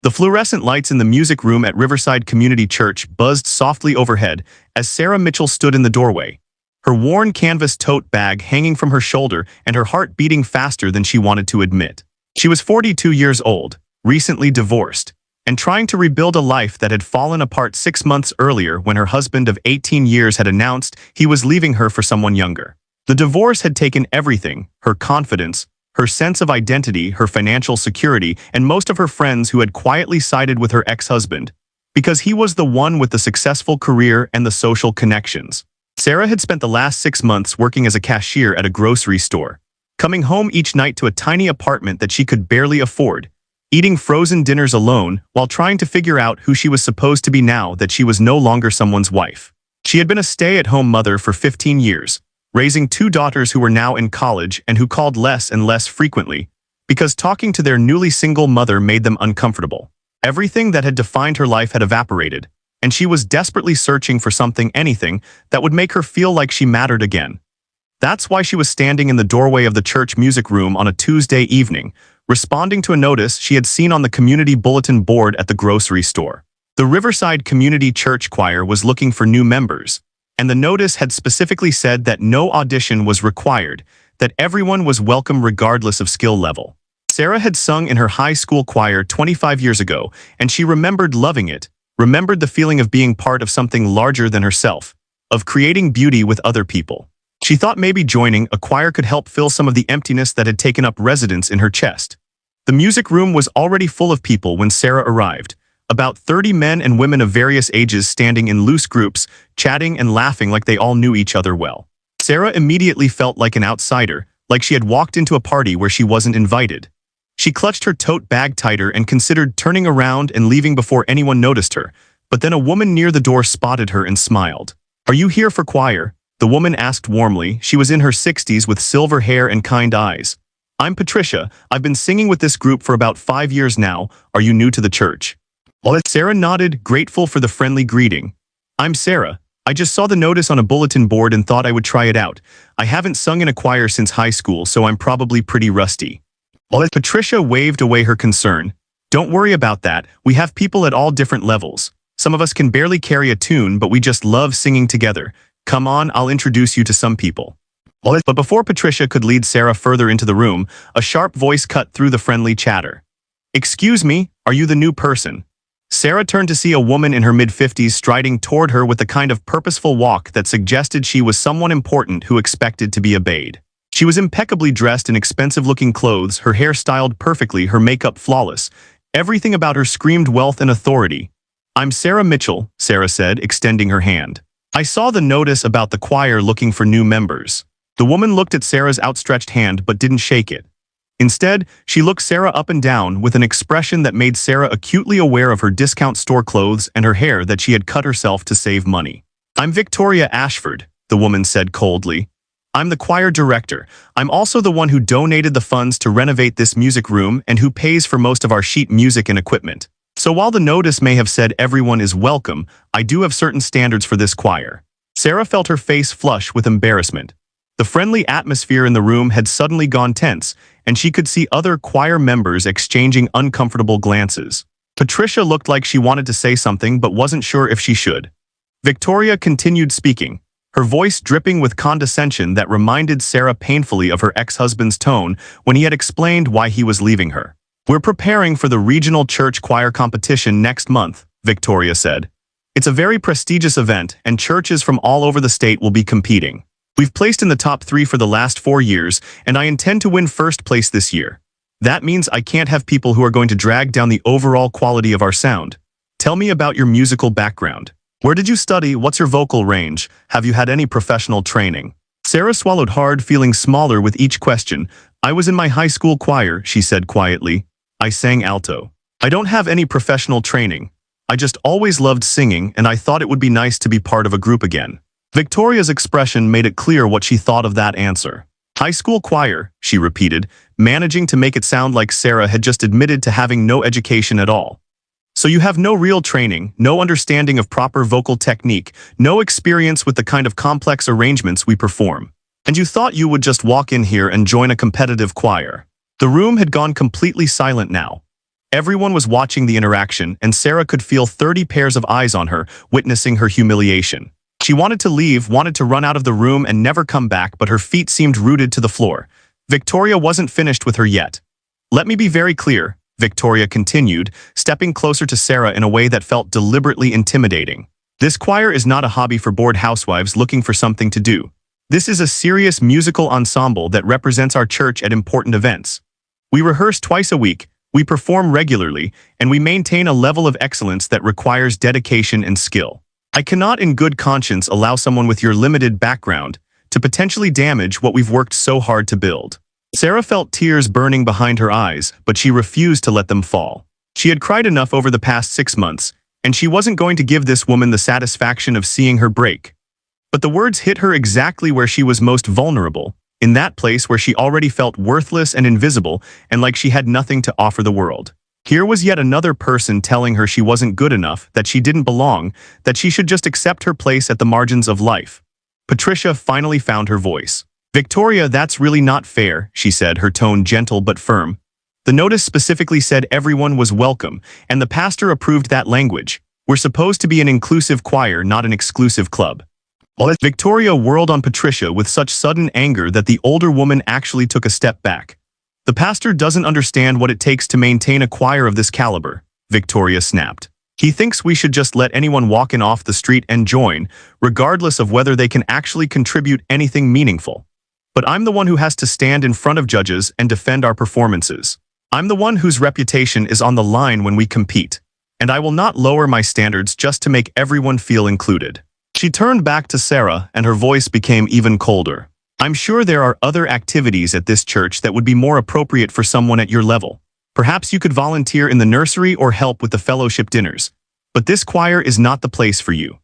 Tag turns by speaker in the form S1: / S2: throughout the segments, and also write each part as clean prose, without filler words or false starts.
S1: The fluorescent lights in the music room at Riverside Community Church buzzed softly overhead as Sarah Mitchell stood in the doorway, her worn canvas tote bag hanging from her shoulder and her heart beating faster than she wanted to admit. She was 42 years old, recently divorced, and trying to rebuild a life that had fallen apart 6 months earlier when her husband of 18 years had announced he was leaving her for someone younger. The divorce had taken everything: her confidence, her sense of identity, her financial security, and most of her friends who had quietly sided with her ex-husband, because he was the one with the successful career and the social connections. Sarah had spent the last 6 months working as a cashier at a grocery store, coming home each night to a tiny apartment that she could barely afford, eating frozen dinners alone while trying to figure out who she was supposed to be now that she was no longer someone's wife. She had been a stay-at-home mother for 15 years, raising 2 daughters who were now in college and who called less and less frequently, because talking to their newly single mother made them uncomfortable. Everything that had defined her life had evaporated, and she was desperately searching for something, anything, that would make her feel like she mattered again. That's why she was standing in the doorway of the church music room on a Tuesday evening, responding to a notice she had seen on the community bulletin board at the grocery store. The Riverside Community Church Choir was looking for new members, and the notice had specifically said that no audition was required, that everyone was welcome regardless of skill level. Sarah had sung in her high school choir 25 years ago, and she remembered loving it, remembered the feeling of being part of something larger than herself, of creating beauty with other people. She thought maybe joining a choir could help fill some of the emptiness that had taken up residence in her chest. The music room was already full of people when Sarah arrived, about 30 men and women of various ages standing in loose groups, chatting and laughing like they all knew each other well. Sarah immediately felt like an outsider, like she had walked into a party where she wasn't invited. She clutched her tote bag tighter and considered turning around and leaving before anyone noticed her, but then a woman near the door spotted her and smiled. "Are you here for choir?" the woman asked warmly. She was in her 60s with silver hair and kind eyes. "I'm Patricia. I've been singing with this group for about 5 years now. Are you new to the church?" Sarah nodded, grateful for the friendly greeting. "I'm Sarah. I just saw the notice on a bulletin board and thought I would try it out. I haven't sung in a choir since high school, so I'm probably pretty rusty." Patricia waved away her concern. "Don't worry about that. We have people at all different levels. Some of us can barely carry a tune, but we just love singing together. Come on, I'll introduce you to some people." But before Patricia could lead Sarah further into the room, a sharp voice cut through the friendly chatter. "Excuse me, are you the new person?" Sarah turned to see a woman in her mid-50s striding toward her with the kind of purposeful walk that suggested she was someone important who expected to be obeyed. She was impeccably dressed in expensive-looking clothes, her hair styled perfectly, her makeup flawless. Everything about her screamed wealth and authority. "I'm Sarah Mitchell," Sarah said, extending her hand. "I saw the notice about the choir looking for new members." The woman looked at Sarah's outstretched hand but didn't shake it. Instead, she looked Sarah up and down with an expression that made Sarah acutely aware of her discount store clothes and her hair that she had cut herself to save money. "I'm Victoria Ashford," the woman said coldly. "I'm the choir director. I'm also the one who donated the funds to renovate this music room and who pays for most of our sheet music and equipment. So while the notice may have said everyone is welcome, I do have certain standards for this choir." Sarah felt her face flush with embarrassment. The friendly atmosphere in the room had suddenly gone tense, and she could see other choir members exchanging uncomfortable glances. Patricia looked like she wanted to say something but wasn't sure if she should. Victoria continued speaking, her voice dripping with condescension that reminded Sarah painfully of her ex-husband's tone when he had explained why he was leaving her. "We're preparing for the regional church choir competition next month," Victoria said. "It's a very prestigious event, and churches from all over the state will be competing. We've placed in the top 3 for the last 4 years, and I intend to win first place this year. That means I can't have people who are going to drag down the overall quality of our sound. Tell me about your musical background. Where did you study? What's your vocal range? Have you had any professional training?" Sarah swallowed hard, feeling smaller with each question. "I was in my high school choir," she said quietly. "I sang alto. I don't have any professional training. I just always loved singing, and I thought it would be nice to be part of a group again." Victoria's expression made it clear what she thought of that answer. "High school choir," she repeated, managing to make it sound like Sarah had just admitted to having no education at all. "So you have no real training, no understanding of proper vocal technique, no experience with the kind of complex arrangements we perform. And you thought you would just walk in here and join a competitive choir." The room had gone completely silent now. Everyone was watching the interaction, and Sarah could feel 30 pairs of eyes on her, witnessing her humiliation. She wanted to leave, wanted to run out of the room and never come back, but her feet seemed rooted to the floor. Victoria wasn't finished with her yet. "Let me be very clear," Victoria continued, stepping closer to Sarah in a way that felt deliberately intimidating. "This choir is not a hobby for bored housewives looking for something to do. This is a serious musical ensemble that represents our church at important events. We rehearse twice a week, we perform regularly, and we maintain a level of excellence that requires dedication and skill. I cannot in good conscience allow someone with your limited background to potentially damage what we've worked so hard to build." Sarah felt tears burning behind her eyes, but she refused to let them fall. She had cried enough over the past 6 months, and she wasn't going to give this woman the satisfaction of seeing her break. But the words hit her exactly where she was most vulnerable, in that place where she already felt worthless and invisible and like she had nothing to offer the world. Here was yet another person telling her she wasn't good enough, that she didn't belong, that she should just accept her place at the margins of life. Patricia finally found her voice. "Victoria, that's really not fair," she said, her tone gentle but firm. "The notice specifically said everyone was welcome, and the pastor approved that language. We're supposed to be an inclusive choir, not an exclusive club." Victoria whirled on Patricia with such sudden anger that the older woman actually took a step back. "The pastor doesn't understand what it takes to maintain a choir of this caliber," Victoria snapped. "He thinks we should just let anyone walk in off the street and join, regardless of whether they can actually contribute anything meaningful. But I'm the one who has to stand in front of judges and defend our performances. I'm the one whose reputation is on the line when we compete, and I will not lower my standards just to make everyone feel included." She turned back to Sarah, and her voice became even colder. "I'm sure there are other activities at this church that would be more appropriate for someone at your level. Perhaps you could volunteer in the nursery or help with the fellowship dinners. But this choir is not the place for you."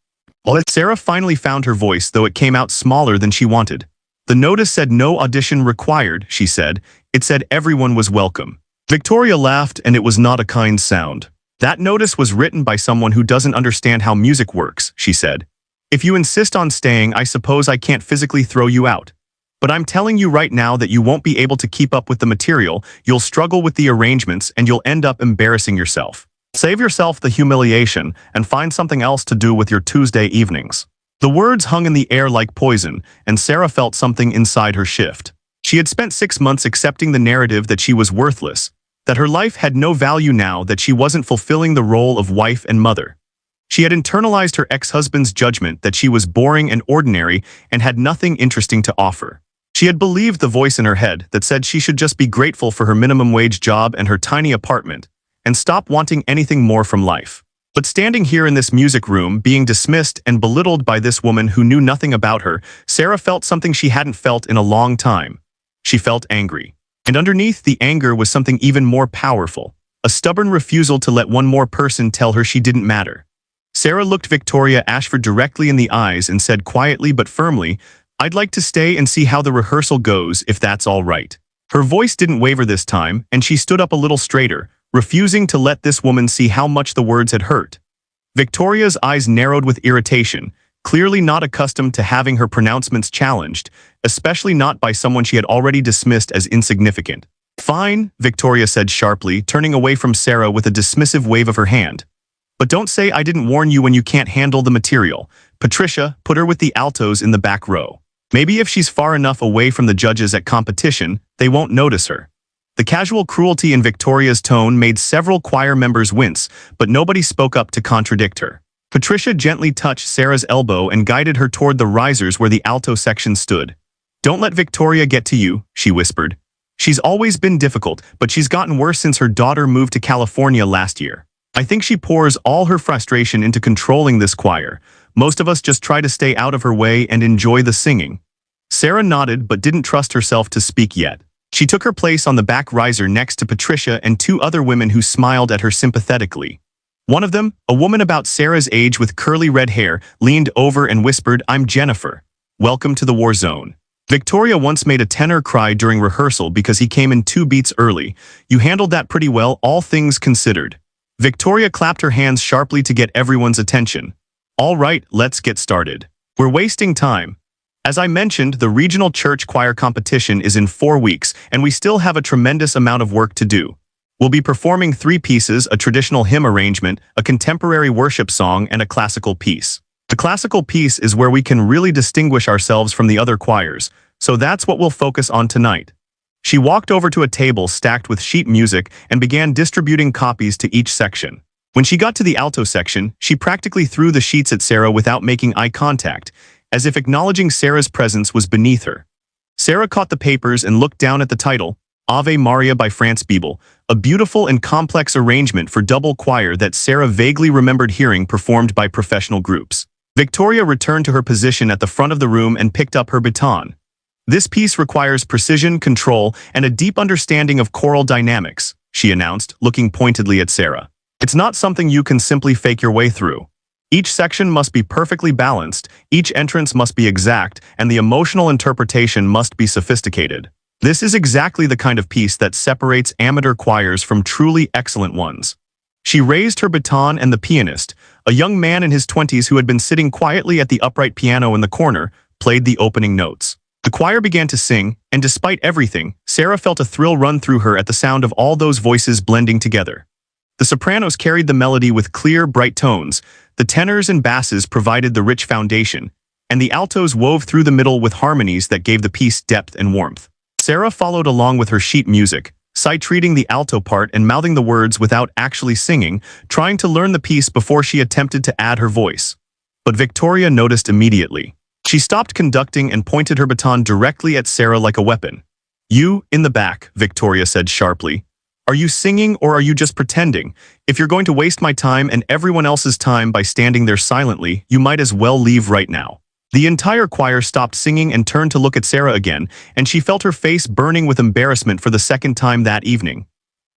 S1: Sarah finally found her voice, though it came out smaller than she wanted. "The notice said no audition required," she said. "It said everyone was welcome." Victoria laughed, and it was not a kind sound. "That notice was written by someone who doesn't understand how music works," she said. "If you insist on staying, I suppose I can't physically throw you out. But I'm telling you right now that you won't be able to keep up with the material, you'll struggle with the arrangements, and you'll end up embarrassing yourself. Save yourself the humiliation and find something else to do with your Tuesday evenings." The words hung in the air like poison, and Sarah felt something inside her shift. She had spent 6 months accepting the narrative that she was worthless, that her life had no value now, that she wasn't fulfilling the role of wife and mother. She had internalized her ex-husband's judgment that she was boring and ordinary and had nothing interesting to offer. She had believed the voice in her head that said she should just be grateful for her minimum wage job and her tiny apartment, and stop wanting anything more from life. But standing here in this music room, being dismissed and belittled by this woman who knew nothing about her, Sarah felt something she hadn't felt in a long time. She felt angry. And underneath the anger was something even more powerful, a stubborn refusal to let one more person tell her she didn't matter. Sarah looked Victoria Ashford directly in the eyes and said quietly but firmly, "I'd like to stay and see how the rehearsal goes, if that's all right." Her voice didn't waver this time, and she stood up a little straighter, refusing to let this woman see how much the words had hurt. Victoria's eyes narrowed with irritation, clearly not accustomed to having her pronouncements challenged, especially not by someone she had already dismissed as insignificant. "Fine," Victoria said sharply, turning away from Sarah with a dismissive wave of her hand. "But don't say I didn't warn you when you can't handle the material. Patricia, put her with the altos in the back row. Maybe if she's far enough away from the judges at competition, they won't notice her." The casual cruelty in Victoria's tone made several choir members wince, but nobody spoke up to contradict her. Patricia gently touched Sarah's elbow and guided her toward the risers where the alto section stood. "Don't let Victoria get to you," she whispered. "She's always been difficult, but she's gotten worse since her daughter moved to California last year. I think she pours all her frustration into controlling this choir. Most of us just try to stay out of her way and enjoy the singing." Sarah nodded but didn't trust herself to speak yet. She took her place on the back riser next to Patricia and 2 other women who smiled at her sympathetically. One of them, a woman about Sarah's age with curly red hair, leaned over and whispered, "I'm Jennifer. Welcome to the war zone. Victoria once made a tenor cry during rehearsal because he came in 2 beats early. You handled that pretty well, all things considered." Victoria clapped her hands sharply to get everyone's attention. "All right, let's get started. We're wasting time. As I mentioned, the regional church choir competition is in 4 weeks, and we still have a tremendous amount of work to do. We'll be performing 3 pieces, a traditional hymn arrangement, a contemporary worship song, and a classical piece. The classical piece is where we can really distinguish ourselves from the other choirs, so that's what we'll focus on tonight. She walked over to a table stacked with sheet music and began distributing copies to each section. When she got to the alto section, she practically threw the sheets at Sarah without making eye contact, as if acknowledging Sarah's presence was beneath her. Sarah caught the papers and looked down at the title, Ave Maria by Franz Biebel, a beautiful and complex arrangement for double choir that Sarah vaguely remembered hearing performed by professional groups. Victoria returned to her position at the front of the room and picked up her baton. This piece requires precision, control, and a deep understanding of choral dynamics, she announced, looking pointedly at Sarah. It's not something you can simply fake your way through. Each section must be perfectly balanced, each entrance must be exact, and the emotional interpretation must be sophisticated. This is exactly the kind of piece that separates amateur choirs from truly excellent ones. She raised her baton, and the pianist, a young man in his 20s who had been sitting quietly at the upright piano in the corner, played the opening notes. The choir began to sing, and despite everything, Sarah felt a thrill run through her at the sound of all those voices blending together. The sopranos carried the melody with clear, bright tones, the tenors and basses provided the rich foundation, and the altos wove through the middle with harmonies that gave the piece depth and warmth. Sarah followed along with her sheet music, sight-reading the alto part and mouthing the words without actually singing, trying to learn the piece before she attempted to add her voice. But Victoria noticed immediately. She stopped conducting and pointed her baton directly at Sarah like a weapon. "You, in the back," Victoria said sharply. "Are you singing or are you just pretending? If you're going to waste my time and everyone else's time by standing there silently, you might as well leave right now." The entire choir stopped singing and turned to look at Sarah again, and she felt her face burning with embarrassment for the second time that evening.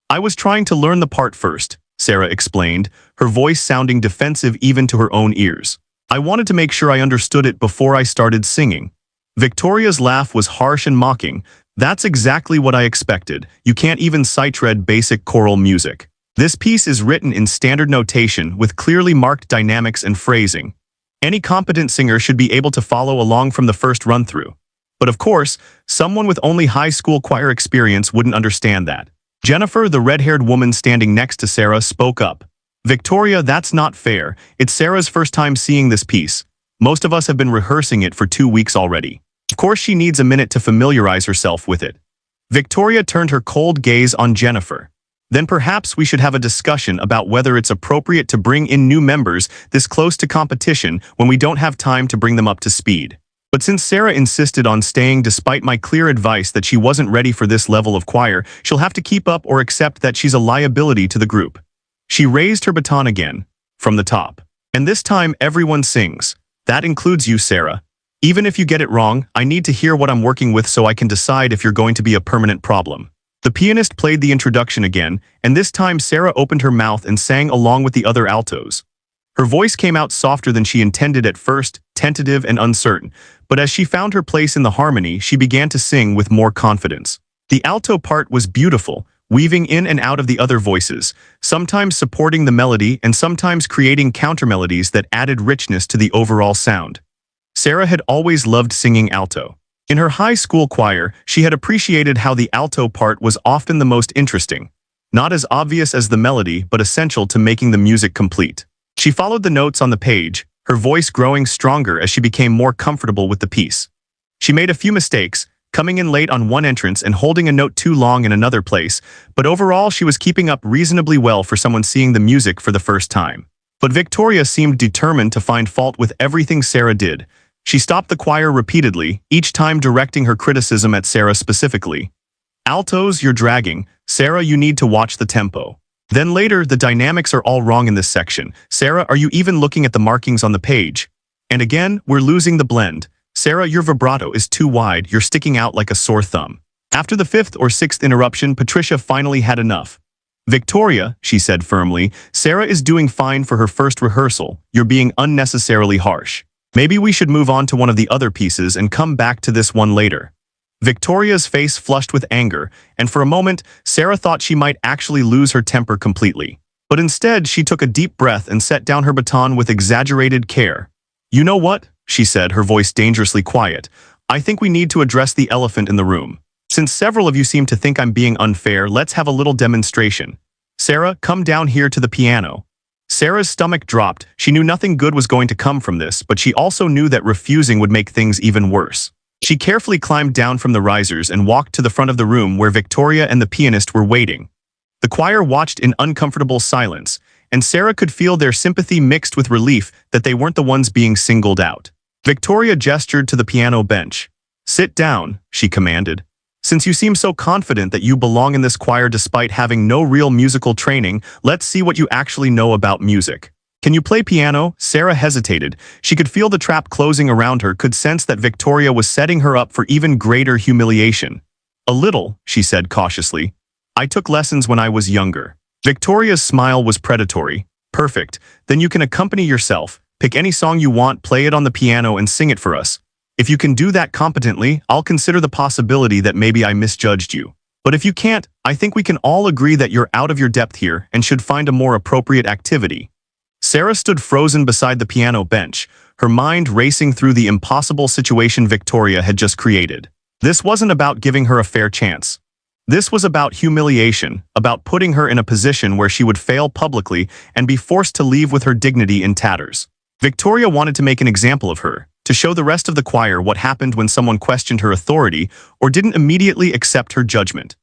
S1: "I was trying to learn the part first," Sarah explained, her voice sounding defensive even to her own ears. "I wanted to make sure I understood it before I started singing." Victoria's laugh was harsh and mocking. "That's exactly what I expected. You can't even sight-read basic choral music. This piece is written in standard notation with clearly marked dynamics and phrasing. Any competent singer should be able to follow along from the first run-through. But of course, someone with only high school choir experience wouldn't understand that." Jennifer, the red-haired woman standing next to Sarah, spoke up. "Victoria, that's not fair. It's Sarah's first time seeing this piece. Most of us have been rehearsing it for 2 weeks already. Of course she needs a minute to familiarize herself with it." Victoria turned her cold gaze on Jennifer. "Then perhaps we should have a discussion about whether it's appropriate to bring in new members this close to competition when we don't have time to bring them up to speed." But since Sarah insisted on staying despite my clear advice that she wasn't ready for this level of choir, she'll have to keep up or accept that she's a liability to the group. She raised her baton again, from the top. "And this time everyone sings. That includes you, Sarah. Even if you get it wrong, I need to hear what I'm working with so I can decide if you're going to be a permanent problem." The pianist played the introduction again, and this time Sarah opened her mouth and sang along with the other altos. Her voice came out softer than she intended at first, tentative and uncertain, but as she found her place in the harmony, she began to sing with more confidence. The alto part was beautiful, weaving in and out of the other voices, sometimes supporting the melody and sometimes creating countermelodies that added richness to the overall sound. Sarah had always loved singing alto. In her high school choir, she had appreciated how the alto part was often the most interesting. Not as obvious as the melody, but essential to making the music complete. She followed the notes on the page, her voice growing stronger as she became more comfortable with the piece. She made a few mistakes, coming in late on one entrance and holding a note too long in another place, but overall she was keeping up reasonably well for someone seeing the music for the first time. But Victoria seemed determined to find fault with everything Sarah did. She stopped the choir repeatedly, each time directing her criticism at Sarah specifically. "Altos, you're dragging. Sarah, you need to watch the tempo." Then later, "The dynamics are all wrong in this section. Sarah, are you even looking at the markings on the page? And again, we're losing the blend. Sarah, your vibrato is too wide, you're sticking out like a sore thumb." After the 5th or 6th interruption, Patricia finally had enough. "Victoria," she said firmly, "Sarah is doing fine for her first rehearsal. You're being unnecessarily harsh. Maybe we should move on to one of the other pieces and come back to this one later." Victoria's face flushed with anger, and for a moment, Sarah thought she might actually lose her temper completely. But instead, she took a deep breath and set down her baton with exaggerated care. "You know what?" she said, her voice dangerously quiet. "I think we need to address the elephant in the room. Since several of you seem to think I'm being unfair, let's have a little demonstration. Sarah, come down here to the piano. Sarah's stomach dropped. She knew nothing good was going to come from this, but she also knew that refusing would make things even worse. She carefully climbed down from the risers and walked to the front of the room where Victoria and the pianist were waiting. The choir watched in uncomfortable silence, and Sarah could feel their sympathy mixed with relief that they weren't the ones being singled out. Victoria gestured to the piano bench. "Sit down," she commanded. "Since you seem so confident that you belong in this choir despite having no real musical training, let's see what you actually know about music. Can you play piano?" Sarah hesitated. She could feel the trap closing around her, could sense that Victoria was setting her up for even greater humiliation. "A little," she said cautiously. "I took lessons when I was younger." Victoria's smile was predatory. "Perfect. Then you can accompany yourself. Pick any song you want, play it on the piano, and sing it for us. If you can do that competently, I'll consider the possibility that maybe I misjudged you. But if you can't, I think we can all agree that you're out of your depth here and should find a more appropriate activity." Sarah stood frozen beside the piano bench, her mind racing through the impossible situation Victoria had just created. This wasn't about giving her a fair chance. This was about humiliation, about putting her in a position where she would fail publicly and be forced to leave with her dignity in tatters. Victoria wanted to make an example of her, to show the rest of the choir what happened when someone questioned her authority or didn't immediately accept her judgment.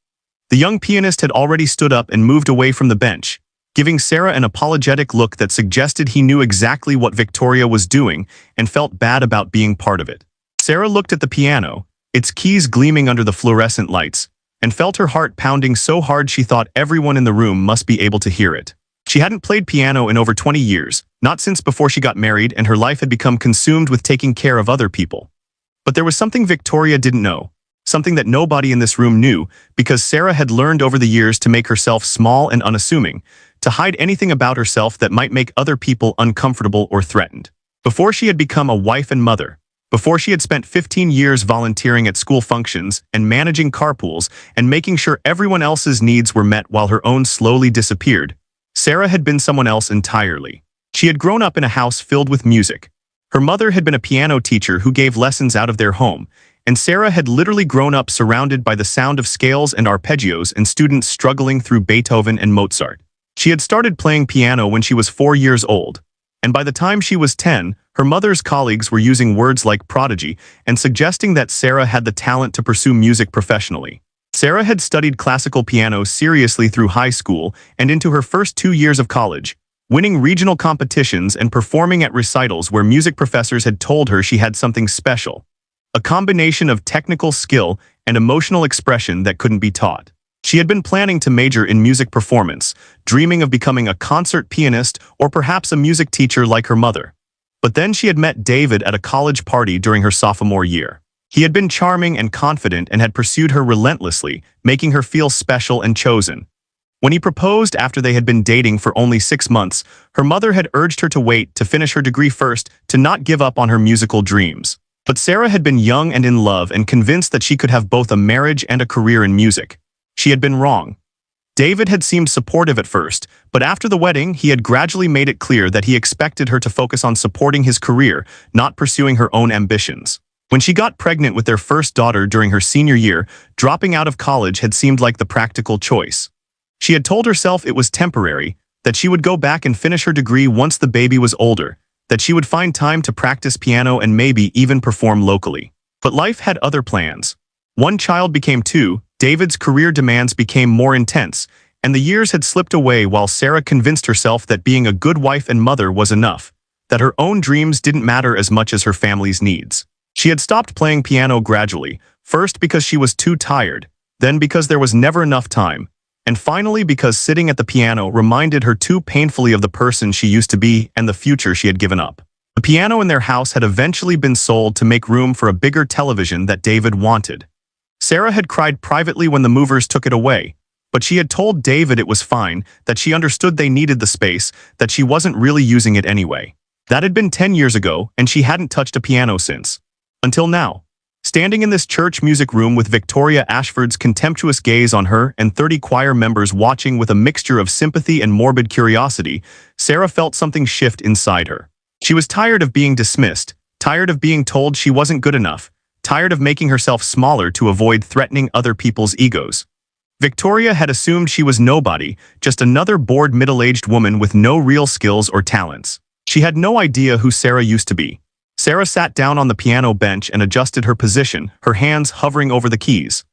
S1: The young pianist had already stood up and moved away from the bench, giving Sarah an apologetic look that suggested he knew exactly what Victoria was doing and felt bad about being part of it. Sarah looked at the piano, its keys gleaming under the fluorescent lights, and felt her heart pounding so hard she thought everyone in the room must be able to hear it. She hadn't played piano in over 20 years, not since before she got married, and her life had become consumed with taking care of other people. But there was something Victoria didn't know, something that nobody in this room knew, because Sarah had learned over the years to make herself small and unassuming, to hide anything about herself that might make other people uncomfortable or threatened. Before she had become a wife and mother, before she had spent 15 years volunteering at school functions and managing carpools and making sure everyone else's needs were met while her own slowly disappeared, Sarah had been someone else entirely. She had grown up in a house filled with music. Her mother had been a piano teacher who gave lessons out of their home, and Sarah had literally grown up surrounded by the sound of scales and arpeggios and students struggling through Beethoven and Mozart. She had started playing piano when she was 4 years old, and by the time she was 10, her mother's colleagues were using words like prodigy and suggesting that Sarah had the talent to pursue music professionally. Sarah had studied classical piano seriously through high school and into her first 2 years of college, winning regional competitions and performing at recitals where music professors had told her she had something special, a combination of technical skill and emotional expression that couldn't be taught. She had been planning to major in music performance, dreaming of becoming a concert pianist or perhaps a music teacher like her mother. But then she had met David at a college party during her sophomore year. He had been charming and confident and had pursued her relentlessly, making her feel special and chosen. When he proposed after they had been dating for only 6 months, her mother had urged her to wait to finish her degree first, to not give up on her musical dreams. But Sarah had been young and in love and convinced that she could have both a marriage and a career in music. She had been wrong. David had seemed supportive at first, but after the wedding, he had gradually made it clear that he expected her to focus on supporting his career, not pursuing her own ambitions. When she got pregnant with their first daughter during her senior year, dropping out of college had seemed like the practical choice. She had told herself it was temporary, that she would go back and finish her degree once the baby was older, that she would find time to practice piano and maybe even perform locally. But life had other plans. One child became 2, David's career demands became more intense, and the years had slipped away while Sarah convinced herself that being a good wife and mother was enough, that her own dreams didn't matter as much as her family's needs. She had stopped playing piano gradually, first because she was too tired, then because there was never enough time, and finally because sitting at the piano reminded her too painfully of the person she used to be and the future she had given up. The piano in their house had eventually been sold to make room for a bigger television that David wanted. Sarah had cried privately when the movers took it away, but she had told David it was fine, that she understood they needed the space, that she wasn't really using it anyway. That had been 10 years ago, and she hadn't touched a piano since. Until now. Standing in this church music room with Victoria Ashford's contemptuous gaze on her and 30 choir members watching with a mixture of sympathy and morbid curiosity, Sarah felt something shift inside her. She was tired of being dismissed, tired of being told she wasn't good enough, tired of making herself smaller to avoid threatening other people's egos. Victoria had assumed she was nobody, just another bored middle-aged woman with no real skills or talents. She had no idea who Sarah used to be. Sarah sat down on the piano bench and adjusted her position, her hands hovering over the keys.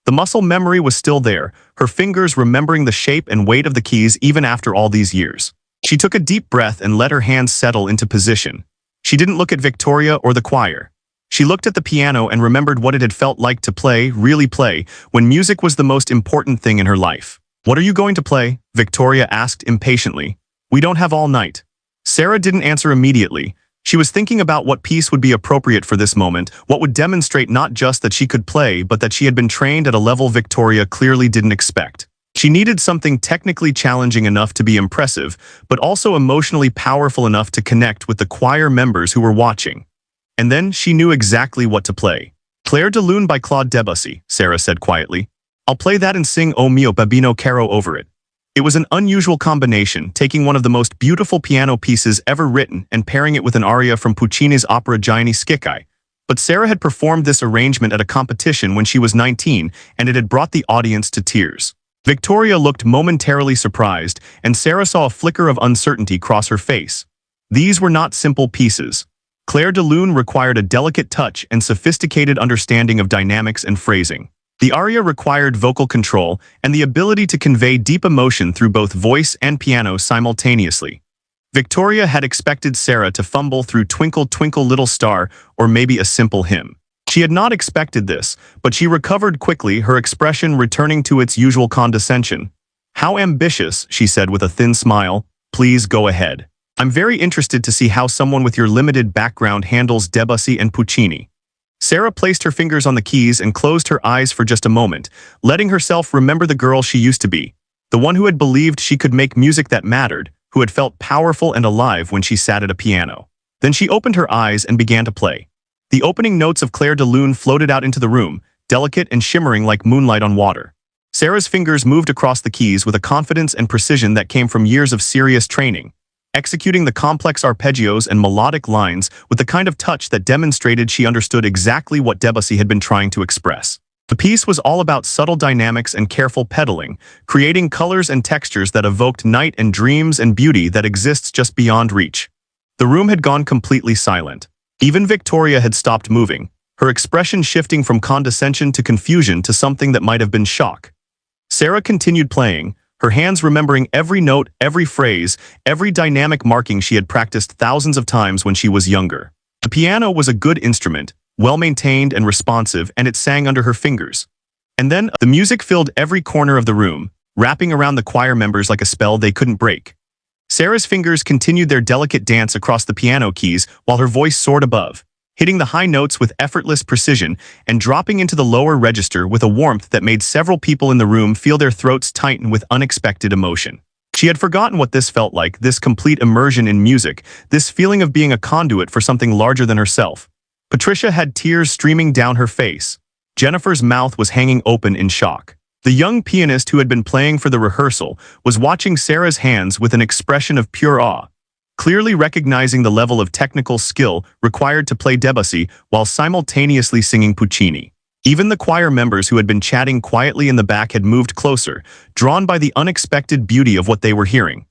S1: The muscle memory was still there, her fingers remembering the shape and weight of the keys even after all these years. She took a deep breath and let her hands settle into position. She didn't look at Victoria or the choir. She looked at the piano and remembered what it had felt like to play, really play, when music was the most important thing in her life. "What are you going to play?" Victoria asked impatiently. "We don't have all night." Sarah didn't answer immediately. She was thinking about what piece would be appropriate for this moment, what would demonstrate not just that she could play, but that she had been trained at a level Victoria clearly didn't expect. She needed something technically challenging enough to be impressive, but also emotionally powerful enough to connect with the choir members who were watching. And then she knew exactly what to play. "Claire de Lune by Claude Debussy," Sarah said quietly. "I'll play that and sing O mio babino caro over it." It was an unusual combination, taking one of the most beautiful piano pieces ever written and pairing it with an aria from Puccini's opera Gianni Schicchi. But Sarah had performed this arrangement at a competition when she was 19, and it had brought the audience to tears. Victoria looked momentarily surprised, and Sarah saw a flicker of uncertainty cross her face. These were not simple pieces. Claire de Lune required a delicate touch and sophisticated understanding of dynamics and phrasing. The aria required vocal control and the ability to convey deep emotion through both voice and piano simultaneously. Victoria had expected Sarah to fumble through Twinkle Twinkle Little Star or maybe a simple hymn. She had not expected this, but she recovered quickly, her expression returning to its usual condescension. "How ambitious," she said with a thin smile. "Please go ahead. I'm very interested to see how someone with your limited background handles Debussy and Puccini." Sarah placed her fingers on the keys and closed her eyes for just a moment, letting herself remember the girl she used to be, the one who had believed she could make music that mattered, who had felt powerful and alive when she sat at a piano. Then she opened her eyes and began to play. The opening notes of Claire de Lune floated out into the room, delicate and shimmering like moonlight on water. Sarah's fingers moved across the keys with a confidence and precision that came from years of serious training, executing the complex arpeggios and melodic lines with the kind of touch that demonstrated she understood exactly what Debussy had been trying to express. The piece was all about subtle dynamics and careful pedaling, creating colors and textures that evoked night and dreams and beauty that exists just beyond reach. The room had gone completely silent. Even Victoria had stopped moving, her expression shifting from condescension to confusion to something that might have been shock. Sarah continued playing, her hands remembering every note, every phrase, every dynamic marking she had practiced thousands of times when she was younger. The piano was a good instrument, well-maintained and responsive, and it sang under her fingers. And then, the music filled every corner of the room, wrapping around the choir members like a spell they couldn't break. Sarah's fingers continued their delicate dance across the piano keys while her voice soared above, hitting the high notes with effortless precision and dropping into the lower register with a warmth that made several people in the room feel their throats tighten with unexpected emotion. She had forgotten what this felt like, this complete immersion in music, this feeling of being a conduit for something larger than herself. Patricia had tears streaming down her face. Jennifer's mouth was hanging open in shock. The young pianist who had been playing for the rehearsal was watching Sarah's hands with an expression of pure awe, clearly recognizing the level of technical skill required to play Debussy while simultaneously singing Puccini. Even the choir members who had been chatting quietly in the back had moved closer, drawn by the unexpected beauty of what they were hearing.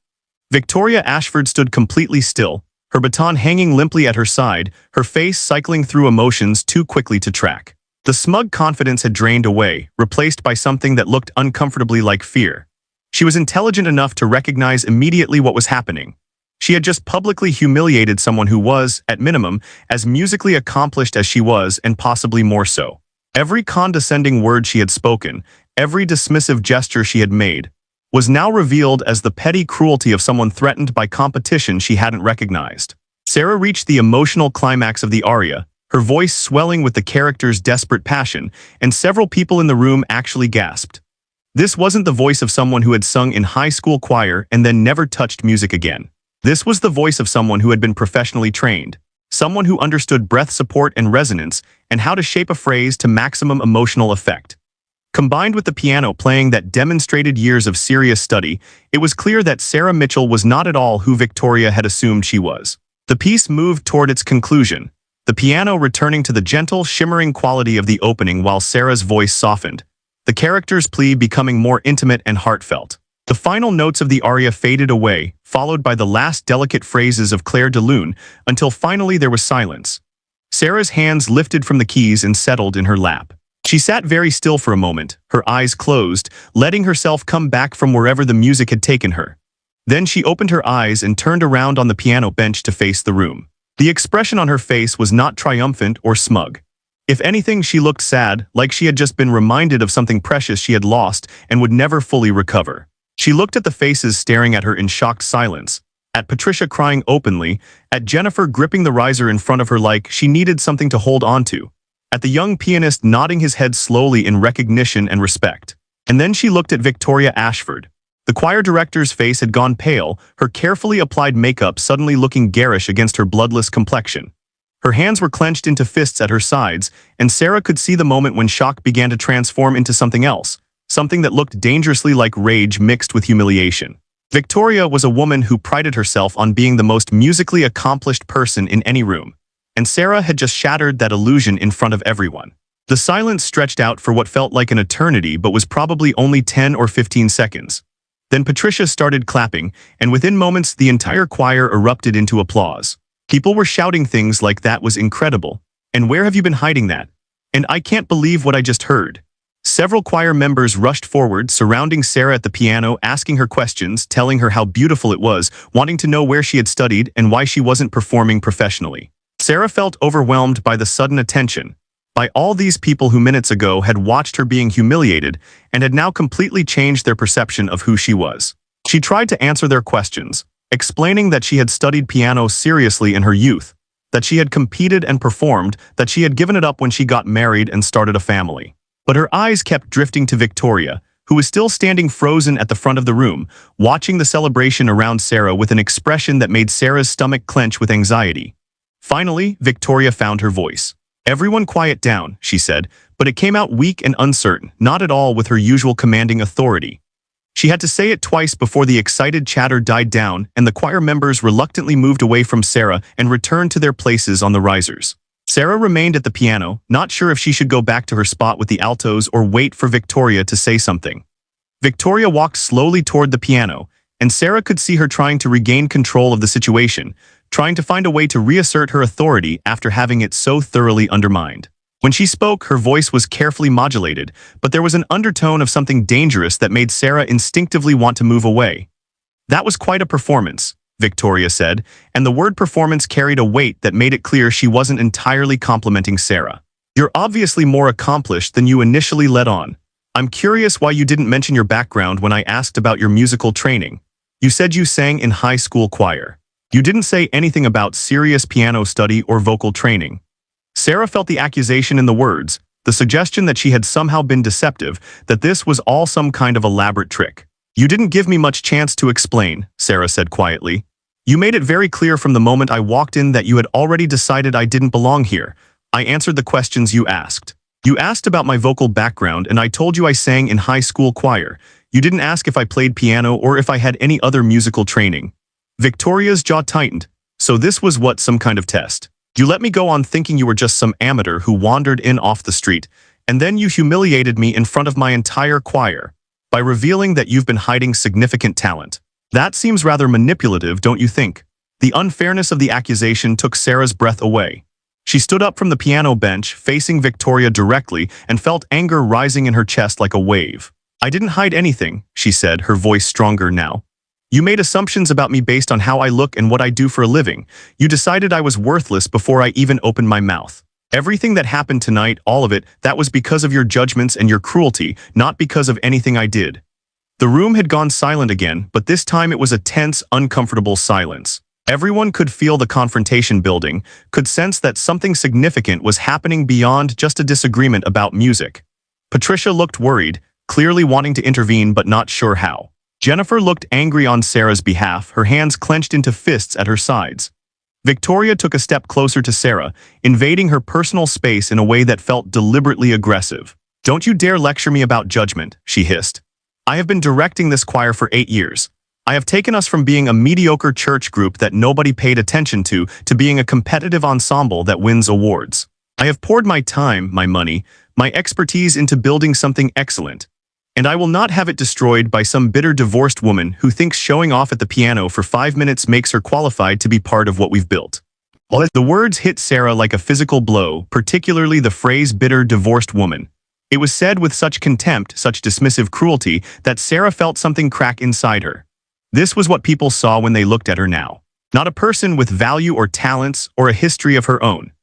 S1: Victoria Ashford stood completely still, her baton hanging limply at her side, her face cycling through emotions too quickly to track. The smug confidence had drained away, replaced by something that looked uncomfortably like fear. She was intelligent enough to recognize immediately what was happening. She had just publicly humiliated someone who was, at minimum, as musically accomplished as she was, and possibly more so. Every condescending word she had spoken, every dismissive gesture she had made, was now revealed as the petty cruelty of someone threatened by competition she hadn't recognized. Sarah reached the emotional climax of the aria, her voice swelling with the character's desperate passion, and several people in the room actually gasped. This wasn't the voice of someone who had sung in high school choir and then never touched music again. This was the voice of someone who had been professionally trained, someone who understood breath support and resonance and how to shape a phrase to maximum emotional effect. Combined with the piano playing that demonstrated years of serious study, it was clear that Sarah Mitchell was not at all who Victoria had assumed she was. The piece moved toward its conclusion, the piano returning to the gentle, shimmering quality of the opening while Sarah's voice softened, the character's plea becoming more intimate and heartfelt. The final notes of the aria faded away, followed by the last delicate phrases of Claire de Lune, until finally there was silence. Sarah's hands lifted from the keys and settled in her lap. She sat very still for a moment, her eyes closed, letting herself come back from wherever the music had taken her. Then she opened her eyes and turned around on the piano bench to face the room. The expression on her face was not triumphant or smug. If anything, she looked sad, like she had just been reminded of something precious she had lost and would never fully recover. She looked at the faces staring at her in shocked silence, at Patricia crying openly, at Jennifer gripping the riser in front of her like she needed something to hold on to, at the young pianist nodding his head slowly in recognition and respect. And then she looked at Victoria Ashford. The choir director's face had gone pale, her carefully applied makeup suddenly looking garish against her bloodless complexion. Her hands were clenched into fists at her sides, and Sarah could see the moment when shock began to transform into something else, something that looked dangerously like rage mixed with humiliation. Victoria was a woman who prided herself on being the most musically accomplished person in any room, and Sarah had just shattered that illusion in front of everyone. The silence stretched out for what felt like an eternity but was probably only 10 or 15 seconds. Then Patricia started clapping, and within moments the entire choir erupted into applause. People were shouting things like "That was incredible," and "Where have you been hiding that?" and "I can't believe what I just heard." Several choir members rushed forward, surrounding Sarah at the piano, asking her questions, telling her how beautiful it was, wanting to know where she had studied and why she wasn't performing professionally. Sarah felt overwhelmed by the sudden attention, by all these people who minutes ago had watched her being humiliated and had now completely changed their perception of who she was. She tried to answer their questions, explaining that she had studied piano seriously in her youth, that she had competed and performed, that she had given it up when she got married and started a family. But her eyes kept drifting to Victoria, who was still standing frozen at the front of the room, watching the celebration around Sarah with an expression that made Sarah's stomach clench with anxiety. Finally, Victoria found her voice. "Everyone quiet down," she said, but it came out weak and uncertain, not at all with her usual commanding authority. She had to say it twice before the excited chatter died down and the choir members reluctantly moved away from Sarah and returned to their places on the risers. Sarah remained at the piano, not sure if she should go back to her spot with the altos or wait for Victoria to say something. Victoria walked slowly toward the piano, and Sarah could see her trying to regain control of the situation, trying to find a way to reassert her authority after having it so thoroughly undermined. When she spoke, her voice was carefully modulated, but there was an undertone of something dangerous that made Sarah instinctively want to move away. "That was quite a performance," Victoria said, and the word performance carried a weight that made it clear she wasn't entirely complimenting Sarah. "You're obviously more accomplished than you initially let on. I'm curious why you didn't mention your background when I asked about your musical training. You said you sang in high school choir. You didn't say anything about serious piano study or vocal training." Sarah felt the accusation in the words, the suggestion that she had somehow been deceptive, that this was all some kind of elaborate trick. "You didn't give me much chance to explain," Sarah said quietly. "You made it very clear from the moment I walked in that you had already decided I didn't belong here. I answered the questions you asked. You asked about my vocal background and I told you I sang in high school choir. You didn't ask if I played piano or if I had any other musical training." Victoria's jaw tightened. "So this was what, some kind of test? You let me go on thinking you were just some amateur who wandered in off the street, and then you humiliated me in front of my entire choir by revealing that you've been hiding significant talent. That seems rather manipulative, don't you think?" The unfairness of the accusation took Sarah's breath away. She stood up from the piano bench, facing Victoria directly, and felt anger rising in her chest like a wave. "I didn't hide anything," she said, her voice stronger now. "You made assumptions about me based on how I look and what I do for a living. You decided I was worthless before I even opened my mouth. Everything that happened tonight, all of it, that was because of your judgments and your cruelty, not because of anything I did." The room had gone silent again, but this time it was a tense, uncomfortable silence. Everyone could feel the confrontation building, could sense that something significant was happening beyond just a disagreement about music. Patricia looked worried, clearly wanting to intervene but not sure how. Jennifer looked angry on Sarah's behalf, her hands clenched into fists at her sides. Victoria took a step closer to Sarah, invading her personal space in a way that felt deliberately aggressive. "Don't you dare lecture me about judgment," she hissed. "I have been directing this choir for 8 years. I have taken us from being a mediocre church group that nobody paid attention to being a competitive ensemble that wins awards. I have poured my time, my money, my expertise into building something excellent. And I will not have it destroyed by some bitter divorced woman who thinks showing off at the piano for 5 minutes makes her qualified to be part of what we've built. The words hit Sarah like a physical blow, particularly the phrase bitter divorced woman. It was said with such contempt, such dismissive cruelty, that Sarah felt something crack inside her. This was what people saw when they looked at her now. Not a person with value or talents or a history of her own.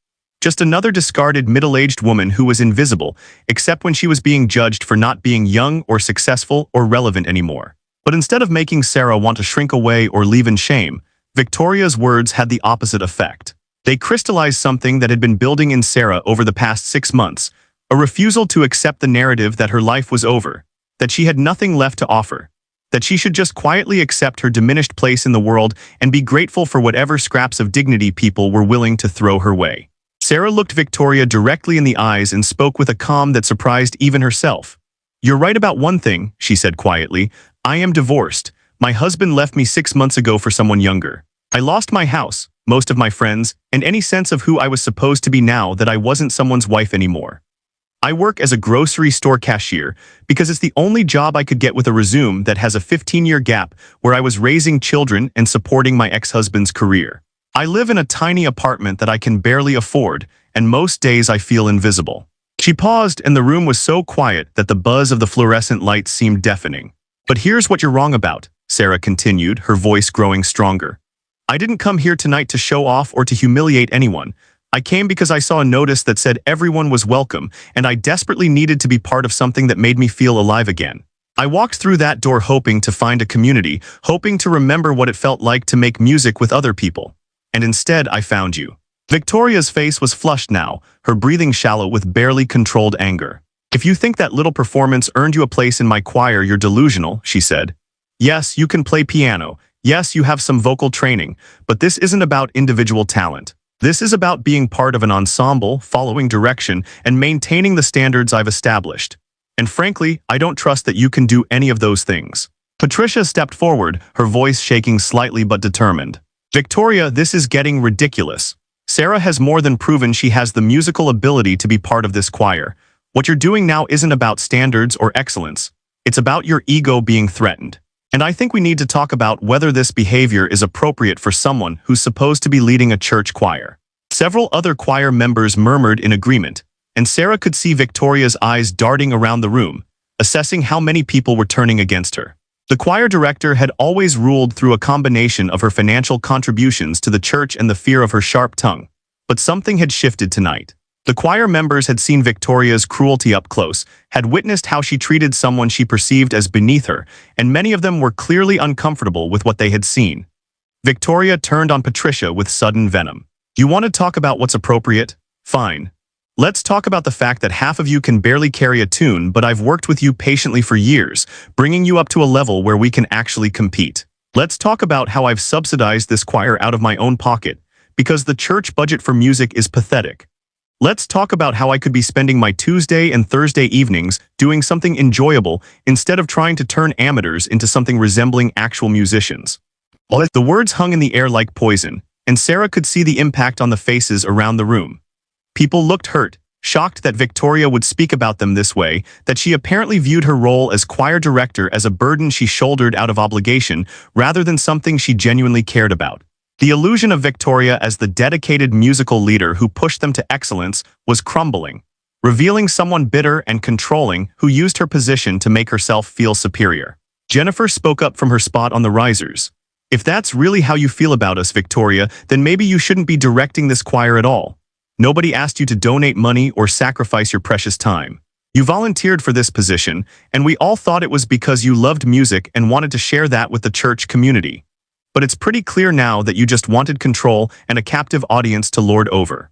S1: Just another discarded middle-aged woman who was invisible, except when she was being judged for not being young or successful or relevant anymore. But instead of making Sarah want to shrink away or leave in shame, Victoria's words had the opposite effect. They crystallized something that had been building in Sarah over the past 6 months, a refusal to accept the narrative that her life was over, that she had nothing left to offer, that she should just quietly accept her diminished place in the world and be grateful for whatever scraps of dignity people were willing to throw her way. Sarah looked Victoria directly in the eyes and spoke with a calm that surprised even herself. "You're right about one thing," she said quietly. "I am divorced. My husband left me 6 months ago for someone younger. I lost my house, most of my friends, and any sense of who I was supposed to be now that I wasn't someone's wife anymore. I work as a grocery store cashier because it's the only job I could get with a resume that has a 15-year gap where I was raising children and supporting my ex-husband's career. I live in a tiny apartment that I can barely afford, and most days I feel invisible." She paused, and the room was so quiet that the buzz of the fluorescent lights seemed deafening. "But here's what you're wrong about," Sarah continued, her voice growing stronger. "I didn't come here tonight to show off or to humiliate anyone. I came because I saw a notice that said everyone was welcome, and I desperately needed to be part of something that made me feel alive again. I walked through that door hoping to find a community, hoping to remember what it felt like to make music with other people. And instead, I found you." Victoria's face was flushed now, her breathing shallow with barely controlled anger. "If you think that little performance earned you a place in my choir, you're delusional," she said. "Yes, you can play piano. Yes, you have some vocal training, but this isn't about individual talent. This is about being part of an ensemble, following direction, and maintaining the standards I've established. And frankly, I don't trust that you can do any of those things." Patricia stepped forward, her voice shaking slightly but determined. "Victoria, this is getting ridiculous. Sarah has more than proven she has the musical ability to be part of this choir. What you're doing now isn't about standards or excellence. It's about your ego being threatened. And I think we need to talk about whether this behavior is appropriate for someone who's supposed to be leading a church choir." Several other choir members murmured in agreement, and Sarah could see Victoria's eyes darting around the room, assessing how many people were turning against her. The choir director had always ruled through a combination of her financial contributions to the church and the fear of her sharp tongue. But something had shifted tonight. The choir members had seen Victoria's cruelty up close, had witnessed how she treated someone she perceived as beneath her, and many of them were clearly uncomfortable with what they had seen. Victoria turned on Patricia with sudden venom. "You want to talk about what's appropriate? Fine. Let's talk about the fact that half of you can barely carry a tune, but I've worked with you patiently for years, bringing you up to a level where we can actually compete. Let's talk about how I've subsidized this choir out of my own pocket, because the church budget for music is pathetic. Let's talk about how I could be spending my Tuesday and Thursday evenings doing something enjoyable instead of trying to turn amateurs into something resembling actual musicians." The words hung in the air like poison, and Sarah could see the impact on the faces around the room. People looked hurt, shocked that Victoria would speak about them this way, that she apparently viewed her role as choir director as a burden she shouldered out of obligation rather than something she genuinely cared about. The illusion of Victoria as the dedicated musical leader who pushed them to excellence was crumbling, revealing someone bitter and controlling who used her position to make herself feel superior. Jennifer spoke up from her spot on the risers. "If that's really how you feel about us, Victoria, then maybe you shouldn't be directing this choir at all. Nobody asked you to donate money or sacrifice your precious time. You volunteered for this position, and we all thought it was because you loved music and wanted to share that with the church community. But it's pretty clear now that you just wanted control and a captive audience to lord over."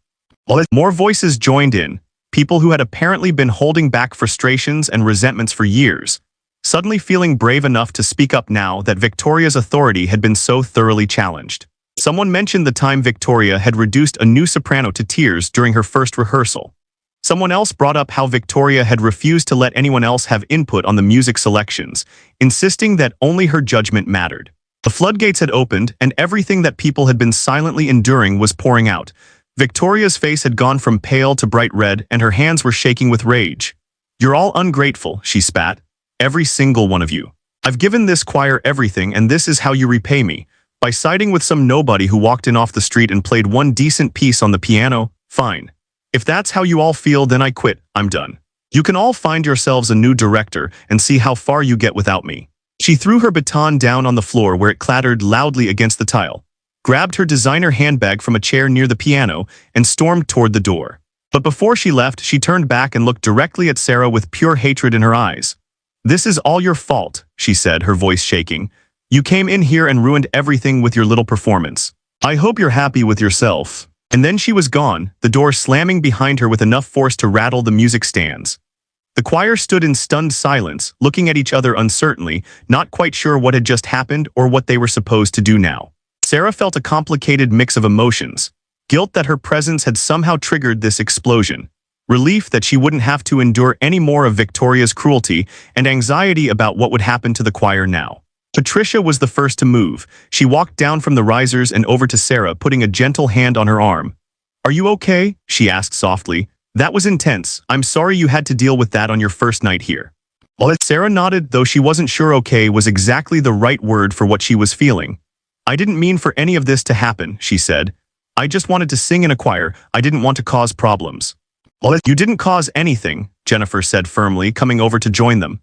S1: More voices joined in, people who had apparently been holding back frustrations and resentments for years, suddenly feeling brave enough to speak up now that Victoria's authority had been so thoroughly challenged. Someone mentioned the time Victoria had reduced a new soprano to tears during her first rehearsal. Someone else brought up how Victoria had refused to let anyone else have input on the music selections, insisting that only her judgment mattered. The floodgates had opened, and everything that people had been silently enduring was pouring out. Victoria's face had gone from pale to bright red, and her hands were shaking with rage. "You're all ungrateful," she spat. "Every single one of you. I've given this choir everything, and this is how you repay me. By siding with some nobody who walked in off the street and played one decent piece on the piano? Fine. If that's how you all feel, then I quit. I'm done. You can all find yourselves a new director and see how far you get without me." She threw her baton down on the floor where it clattered loudly against the tile, grabbed her designer handbag from a chair near the piano, and stormed toward the door. But before she left, she turned back and looked directly at Sarah with pure hatred in her eyes. "This is all your fault," she said, her voice shaking. "You came in here and ruined everything with your little performance. I hope you're happy with yourself." And then she was gone, the door slamming behind her with enough force to rattle the music stands. The choir stood in stunned silence, looking at each other uncertainly, not quite sure what had just happened or what they were supposed to do now. Sarah felt a complicated mix of emotions. Guilt that her presence had somehow triggered this explosion. Relief that she wouldn't have to endure any more of Victoria's cruelty, and anxiety about what would happen to the choir now. Patricia was the first to move. She walked down from the risers and over to Sarah, putting a gentle hand on her arm. "Are you okay?" she asked softly. "That was intense. I'm sorry you had to deal with that on your first night here." Sarah nodded, though she wasn't sure okay was exactly the right word for what she was feeling. "I didn't mean for any of this to happen," she said. "I just wanted to sing in a choir. I didn't want to cause problems." "You didn't cause anything," Jennifer said firmly, coming over to join them.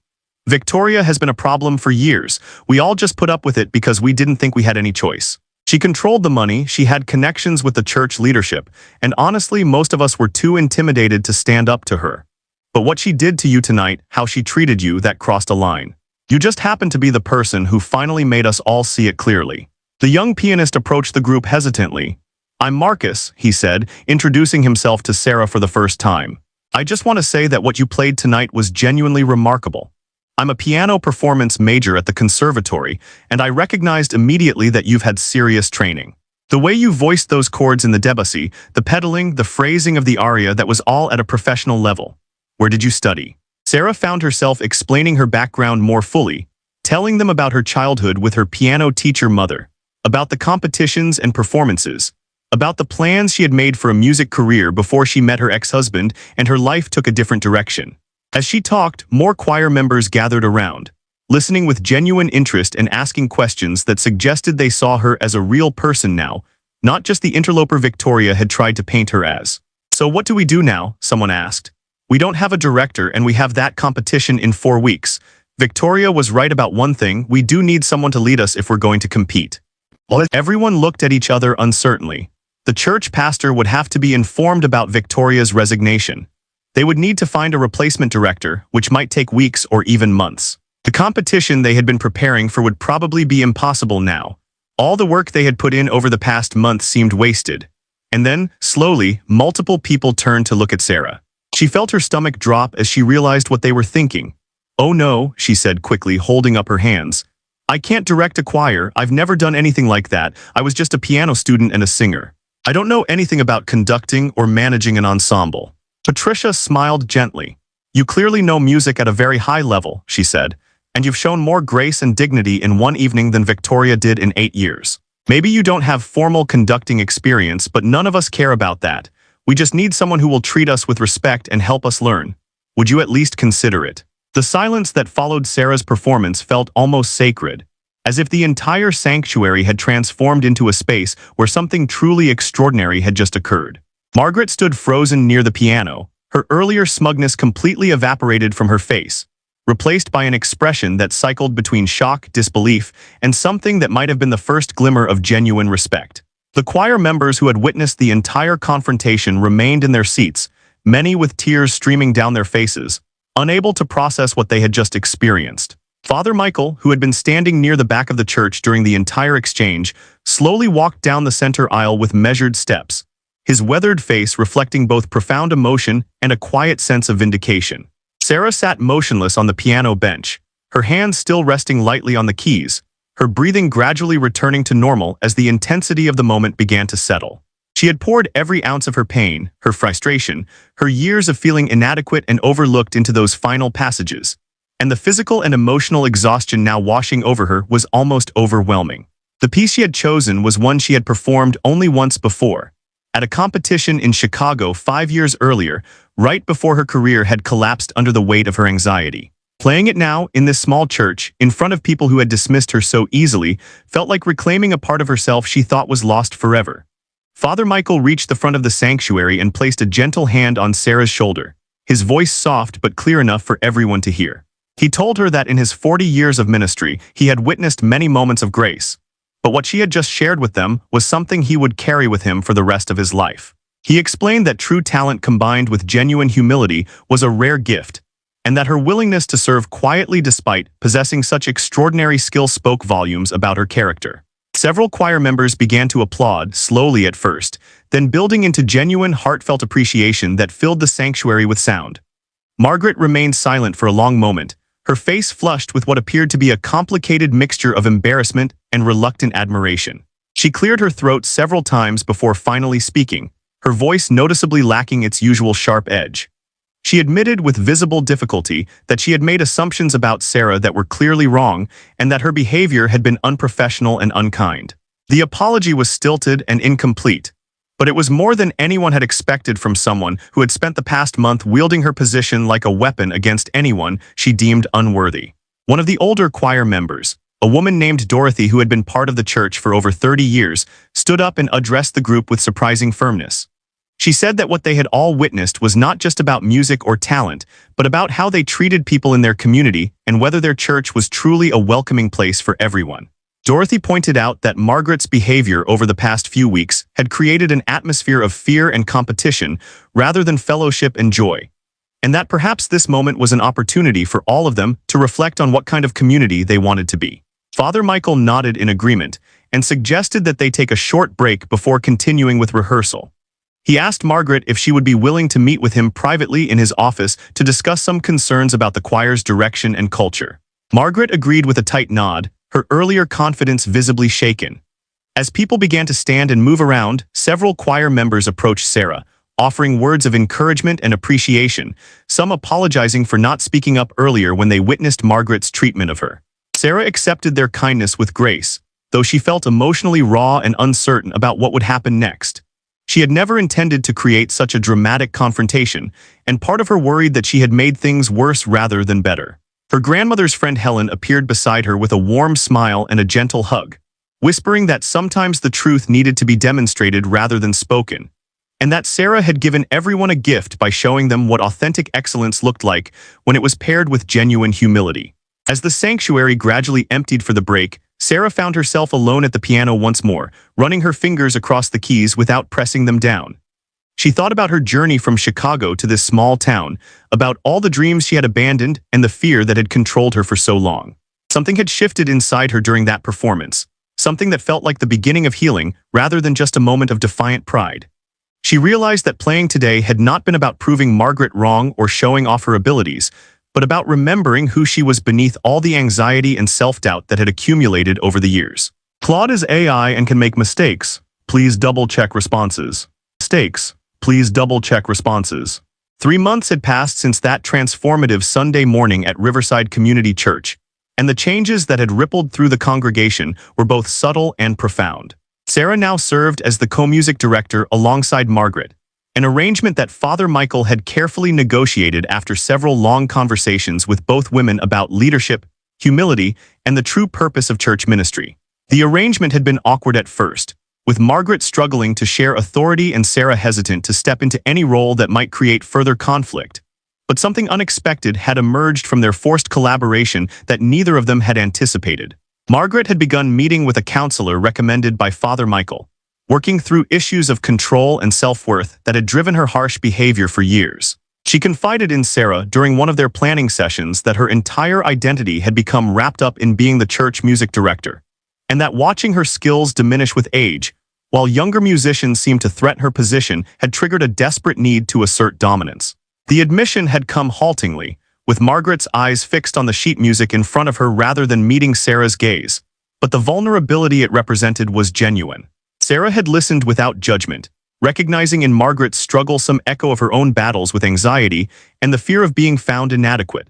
S1: "Victoria has been a problem for years. We all just put up with it because we didn't think we had any choice. She controlled the money, she had connections with the church leadership, and honestly, most of us were too intimidated to stand up to her. But what she did to you tonight, how she treated you, that crossed a line. You just happened to be the person who finally made us all see it clearly." The young pianist approached the group hesitantly. "I'm Marcus," he said, introducing himself to Sarah for the first time. "I just want to say that what you played tonight was genuinely remarkable. I'm a piano performance major at the conservatory, and I recognized immediately that you've had serious training. The way you voiced those chords in the Debussy, the pedaling, the phrasing of the aria, that was all at a professional level. Where did you study?" Sarah found herself explaining her background more fully, telling them about her childhood with her piano teacher mother, about the competitions and performances, about the plans she had made for a music career before she met her ex-husband and her life took a different direction. As she talked, more choir members gathered around, listening with genuine interest and asking questions that suggested they saw her as a real person now, not just the interloper Victoria had tried to paint her as. "So what do we do now?" someone asked. "We don't have a director and we have that competition in 4 weeks. Victoria was right about one thing, we do need someone to lead us if we're going to compete." Everyone looked at each other uncertainly. The church pastor would have to be informed about Victoria's resignation. They would need to find a replacement director, which might take weeks or even months. The competition they had been preparing for would probably be impossible now. All the work they had put in over the past month seemed wasted. And then, slowly, multiple people turned to look at Sarah. She felt her stomach drop as she realized what they were thinking. "Oh no," she said quickly, holding up her hands. "I can't direct a choir. I've never done anything like that. I was just a piano student and a singer. I don't know anything about conducting or managing an ensemble." Patricia smiled gently. "You clearly know music at a very high level," she said, "and you've shown more grace and dignity in one evening than Victoria did in 8 years. Maybe you don't have formal conducting experience, but none of us care about that. We just need someone who will treat us with respect and help us learn. Would you at least consider it?" The silence that followed Sarah's performance felt almost sacred, as if the entire sanctuary had transformed into a space where something truly extraordinary had just occurred. Margaret stood frozen near the piano, her earlier smugness completely evaporated from her face, replaced by an expression that cycled between shock, disbelief, and something that might have been the first glimmer of genuine respect. The choir members who had witnessed the entire confrontation remained in their seats, many with tears streaming down their faces, unable to process what they had just experienced. Father Michael, who had been standing near the back of the church during the entire exchange, slowly walked down the center aisle with measured steps, his weathered face reflecting both profound emotion and a quiet sense of vindication. Sarah sat motionless on the piano bench, her hands still resting lightly on the keys, her breathing gradually returning to normal as the intensity of the moment began to settle. She had poured every ounce of her pain, her frustration, her years of feeling inadequate and overlooked into those final passages, and the physical and emotional exhaustion now washing over her was almost overwhelming. The piece she had chosen was one she had performed only once before, at a competition in Chicago 5 years earlier, right before her career had collapsed under the weight of her anxiety. Playing it now, in this small church, in front of people who had dismissed her so easily, felt like reclaiming a part of herself she thought was lost forever. Father Michael reached the front of the sanctuary and placed a gentle hand on Sarah's shoulder, his voice soft but clear enough for everyone to hear. He told her that in his 40 years of ministry, he had witnessed many moments of grace, but what she had just shared with them was something he would carry with him for the rest of his life. He explained that true talent combined with genuine humility was a rare gift, and that her willingness to serve quietly despite possessing such extraordinary skill spoke volumes about her character. Several choir members began to applaud, slowly at first, then building into genuine, heartfelt appreciation that filled the sanctuary with sound. Margaret remained silent for a long moment, her face flushed with what appeared to be a complicated mixture of embarrassment and reluctant admiration. She cleared her throat several times before finally speaking, her voice noticeably lacking its usual sharp edge. She admitted with visible difficulty that she had made assumptions about Sarah that were clearly wrong and that her behavior had been unprofessional and unkind. The apology was stilted and incomplete, but it was more than anyone had expected from someone who had spent the past month wielding her position like a weapon against anyone she deemed unworthy. One of the older choir members, a woman named Dorothy who had been part of the church for over 30 years, stood up and addressed the group with surprising firmness. She said that what they had all witnessed was not just about music or talent, but about how they treated people in their community and whether their church was truly a welcoming place for everyone. Dorothy pointed out that Margaret's behavior over the past few weeks had created an atmosphere of fear and competition rather than fellowship and joy, and that perhaps this moment was an opportunity for all of them to reflect on what kind of community they wanted to be. Father Michael nodded in agreement and suggested that they take a short break before continuing with rehearsal. He asked Margaret if she would be willing to meet with him privately in his office to discuss some concerns about the choir's direction and culture. Margaret agreed with a tight nod, her earlier confidence visibly shaken. As people began to stand and move around, several choir members approached Sarah, offering words of encouragement and appreciation, some apologizing for not speaking up earlier when they witnessed Margaret's treatment of her. Sarah accepted their kindness with grace, though she felt emotionally raw and uncertain about what would happen next. She had never intended to create such a dramatic confrontation, and part of her worried that she had made things worse rather than better. Her grandmother's friend Helen appeared beside her with a warm smile and a gentle hug, whispering that sometimes the truth needed to be demonstrated rather than spoken, and that Sarah had given everyone a gift by showing them what authentic excellence looked like when it was paired with genuine humility. As the sanctuary gradually emptied for the break, Sarah found herself alone at the piano once more, running her fingers across the keys without pressing them down. She thought about her journey from Chicago to this small town, about all the dreams she had abandoned and the fear that had controlled her for so long. Something had shifted inside her during that performance, something that felt like the beginning of healing rather than just a moment of defiant pride. She realized that playing today had not been about proving Margaret wrong or showing off her abilities, but about remembering who she was beneath all the anxiety and self-doubt that had accumulated over the years. Claude is AI and can make mistakes. Please double-check responses. Mistakes. Please double-check responses. 3 months had passed since that transformative Sunday morning at Riverside Community Church, and the changes that had rippled through the congregation were both subtle and profound. Sarah now served as the co-music director alongside Margaret, an arrangement that Father Michael had carefully negotiated after several long conversations with both women about leadership, humility, and the true purpose of church ministry. The arrangement had been awkward at first, with Margaret struggling to share authority and Sarah hesitant to step into any role that might create further conflict. But something unexpected had emerged from their forced collaboration that neither of them had anticipated. Margaret had begun meeting with a counselor recommended by Father Michael, working through issues of control and self-worth that had driven her harsh behavior for years. She confided in Sarah during one of their planning sessions that her entire identity had become wrapped up in being the church music director, and that watching her skills diminish with age, while younger musicians seemed to threaten her position, had triggered a desperate need to assert dominance. The admission had come haltingly, with Margaret's eyes fixed on the sheet music in front of her rather than meeting Sarah's gaze, but the vulnerability it represented was genuine. Sarah had listened without judgment, recognizing in Margaret's struggle some echo of her own battles with anxiety and the fear of being found inadequate.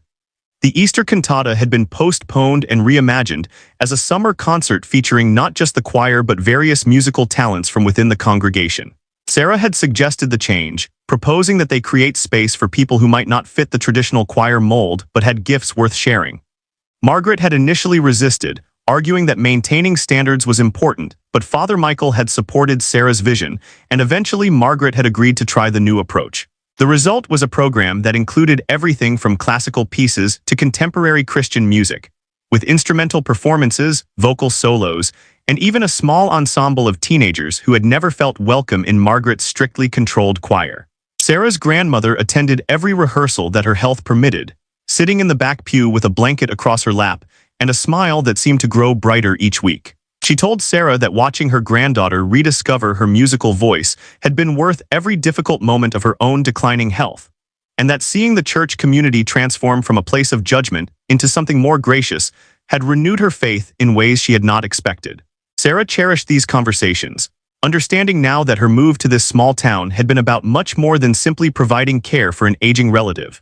S1: The Easter cantata had been postponed and reimagined as a summer concert featuring not just the choir but various musical talents from within the congregation. Sarah had suggested the change, proposing that they create space for people who might not fit the traditional choir mold but had gifts worth sharing. Margaret had initially resisted, arguing that maintaining standards was important, but Father Michael had supported Sarah's vision, and eventually Margaret had agreed to try the new approach. The result was a program that included everything from classical pieces to contemporary Christian music, with instrumental performances, vocal solos, and even a small ensemble of teenagers who had never felt welcome in Margaret's strictly controlled choir. Sarah's grandmother attended every rehearsal that her health permitted, sitting in the back pew with a blanket across her lap and a smile that seemed to grow brighter each week. She told Sarah that watching her granddaughter rediscover her musical voice had been worth every difficult moment of her own declining health, and that seeing the church community transform from a place of judgment into something more gracious had renewed her faith in ways she had not expected. Sarah cherished these conversations, understanding now that her move to this small town had been about much more than simply providing care for an aging relative.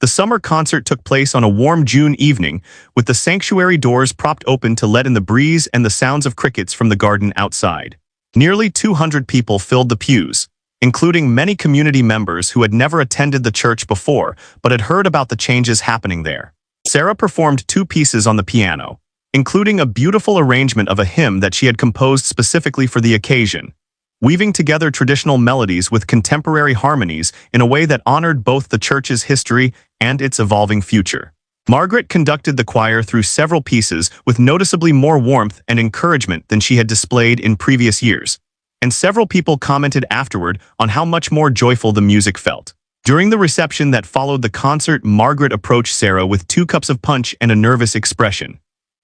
S1: The summer concert took place on a warm June evening, with the sanctuary doors propped open to let in the breeze and the sounds of crickets from the garden outside. Nearly 200 people filled the pews, including many community members who had never attended the church before but had heard about the changes happening there. Sarah performed 2 pieces on the piano, including a beautiful arrangement of a hymn that she had composed specifically for the occasion, weaving together traditional melodies with contemporary harmonies in a way that honored both the church's history and its evolving future. Margaret conducted the choir through several pieces with noticeably more warmth and encouragement than she had displayed in previous years, and several people commented afterward on how much more joyful the music felt. During the reception that followed the concert, Margaret approached Sarah with 2 cups of punch and a nervous expression.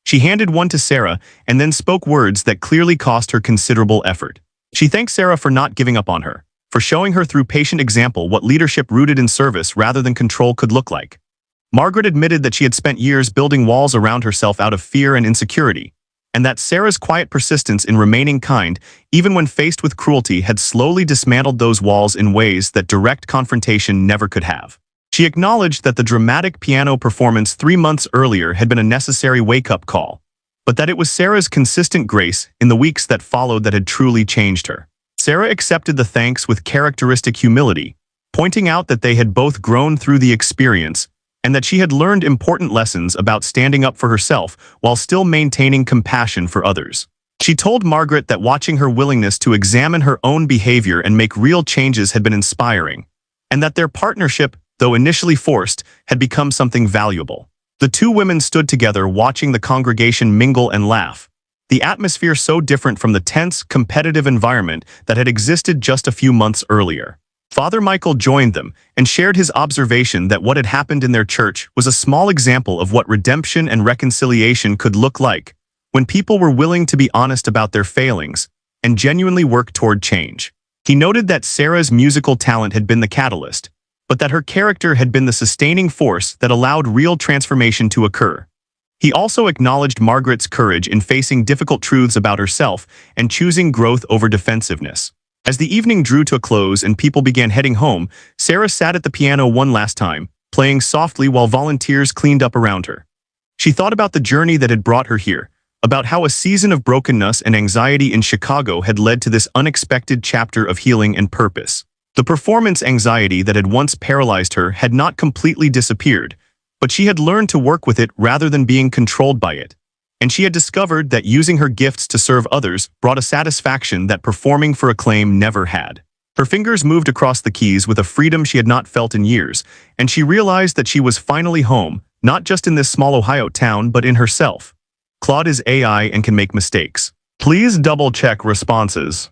S1: She handed one to Sarah and then spoke words that clearly cost her considerable effort. She thanked Sarah for not giving up on her, for showing her through patient example what leadership rooted in service rather than control could look like. Margaret admitted that she had spent years building walls around herself out of fear and insecurity, and that Sarah's quiet persistence in remaining kind, even when faced with cruelty, had slowly dismantled those walls in ways that direct confrontation never could have. She acknowledged that the dramatic piano performance 3 months earlier had been a necessary wake-up call, but that it was Sarah's consistent grace in the weeks that followed that had truly changed her. Sarah accepted the thanks with characteristic humility, pointing out that they had both grown through the experience and that she had learned important lessons about standing up for herself while still maintaining compassion for others. She told Margaret that watching her willingness to examine her own behavior and make real changes had been inspiring, and that their partnership, though initially forced, had become something valuable. The 2 women stood together watching the congregation mingle and laugh, the atmosphere so different from the tense, competitive environment that had existed just a few months earlier. Father Michael joined them and shared his observation that what had happened in their church was a small example of what redemption and reconciliation could look like when people were willing to be honest about their failings and genuinely work toward change. He noted that Sarah's musical talent had been the catalyst, but that her character had been the sustaining force that allowed real transformation to occur. He also acknowledged Margaret's courage in facing difficult truths about herself and choosing growth over defensiveness. As the evening drew to a close and people began heading home, Sarah sat at the piano one last time, playing softly while volunteers cleaned up around her. She thought about the journey that had brought her here, about how a season of brokenness and anxiety in Chicago had led to this unexpected chapter of healing and purpose. The performance anxiety that had once paralyzed her had not completely disappeared, but she had learned to work with it rather than being controlled by it. And she had discovered that using her gifts to serve others brought a satisfaction that performing for acclaim never had. Her fingers moved across the keys with a freedom she had not felt in years, and she realized that she was finally home, not just in this small Ohio town, but in herself. Claude is AI and can make mistakes. Please double-check responses.